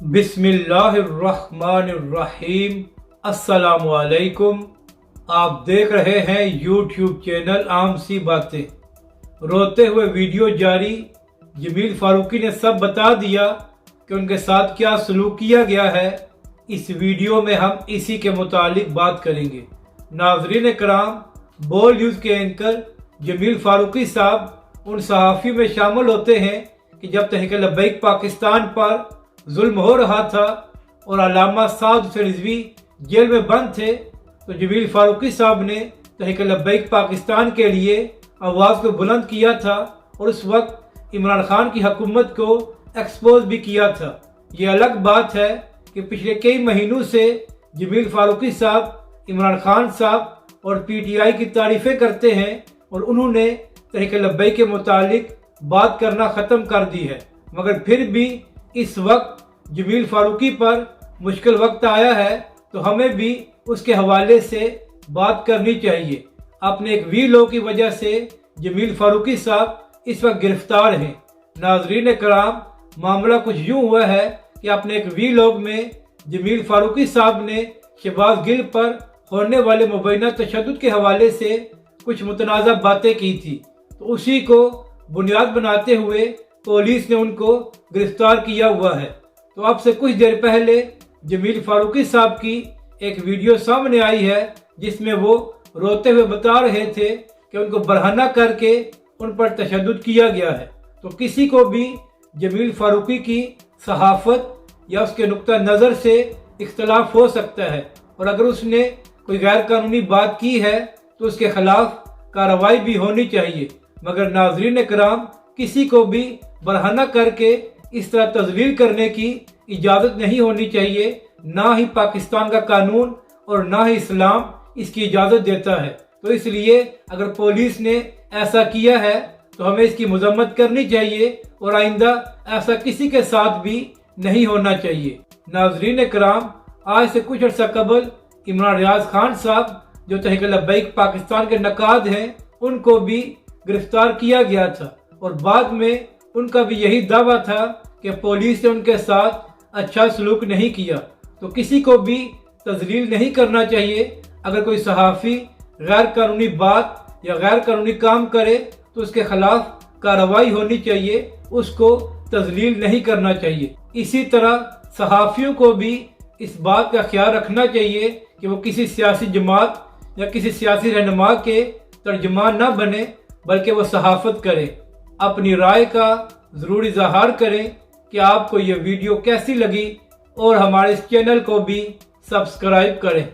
बिस्मिल्लाहिर्रहमानिर्रहीम। अस्सलाम वालेकुम। आप देख रहे हैं यूट्यूब चैनल आम सी बातें। रोते हुए वीडियो जारी। जमील फारूकी ने सब बता दिया कि उनके साथ क्या सलूक किया गया है। इस वीडियो में हम इसी के मुतालिक बात करेंगे। नाजरीन कराम, बोल न्यूज़ के एंकर जमील फारूकी साहब उन सहाफ़ी में शामिल होते हैं कि जब तहरीक लब्बैक पाकिस्तान पर जुल्म हो रहा था और अल्लामा साद हुसैन रिजवी जेल में बंद थे, तो जमील फारूकी साहब ने तहरीक लब्बैक पाकिस्तान के लिए आवाज़ को बुलंद किया था और उस वक्त इमरान खान की हुकूमत को एक्सपोज भी किया था। ये अलग बात है कि पिछले कई महीनों से जमील फारूकी साहब इमरान खान साहब और PTI की तारीफ़ें करते हैं और उन्होंने तहरीक लब्बैक के मुतालिक बात करना ख़त्म कर दी है, मगर फिर भी इस वक्त जमील फारूकी पर मुश्किल वक्त आया है तो हमें भी उसके हवाले से बात करनी चाहिए। अपने एक वीलो की वजह से जमील फारूकी साहब इस वक्त गिरफ्तार हैं। नाजरीन कराम, मामला कुछ यूँ हुआ है कि अपने एक वीलॉग में जमील फारूकी साहब ने शहबाज गिल पर होने वाले मुबैना तशद्दुद के हवाले से कुछ मुतनाज़ा बातें की थी, तो उसी को बुनियाद बनाते हुए पुलिस ने उनको गिरफ्तार किया हुआ है। तो अब से कुछ देर पहले जमील फारूकी साहब की एक वीडियो सामने आई है जिसमें वो रोते हुए बता रहे थे कि उनको बरहना करके उन पर तशद्दुद किया गया है। तो किसी को भी जमील फारूकी की सहाफ़त या उसके नुक्ता नज़र से इख्तलाफ हो सकता है और अगर उसने कोई गैर कानूनी बात की है तो उसके खिलाफ कार्रवाई भी होनी चाहिए। मगर नाजरीन कराम, किसी को भी बरहना करके इस तरह तज़लील करने की इजाज़त नहीं होनी चाहिए। ना ही पाकिस्तान का कानून और ना ही इस्लाम इसकी इजाज़त देता है। तो इसलिए अगर पुलिस ने ऐसा किया है तो हमें इसकी मज़म्मत करनी चाहिए और आइंदा ऐसा किसी के साथ भी नहीं होना चाहिए। नाजरीन कराम, आज से कुछ अर्सा कबल इमरान रियाज खान साहब जो तहरीक लब्बैक पाकिस्तान के नकाद हैं, उनको भी गिरफ्तार किया गया था और बाद में उनका भी यही दावा था कि पुलिस ने उनके साथ अच्छा सलूक नहीं किया। तो किसी को भी तज़लील नहीं करना चाहिए। अगर कोई सहाफ़ी गैर कानूनी बात या गैर कानूनी काम करे तो उसके खिलाफ कार्रवाई होनी चाहिए, उसको तज़लील नहीं करना चाहिए। इसी तरह सहाफ़ियों को भी इस बात का ख्याल रखना चाहिए कि वो किसी सियासी जमात या किसी सियासी रहनुमा के तर्जुमान न बने, बल्कि वो सहाफ़त करें। अपनी राय का ज़रूर इज़हार करें कि आपको ये वीडियो कैसी लगी और हमारे इस चैनल को भी सब्सक्राइब करें।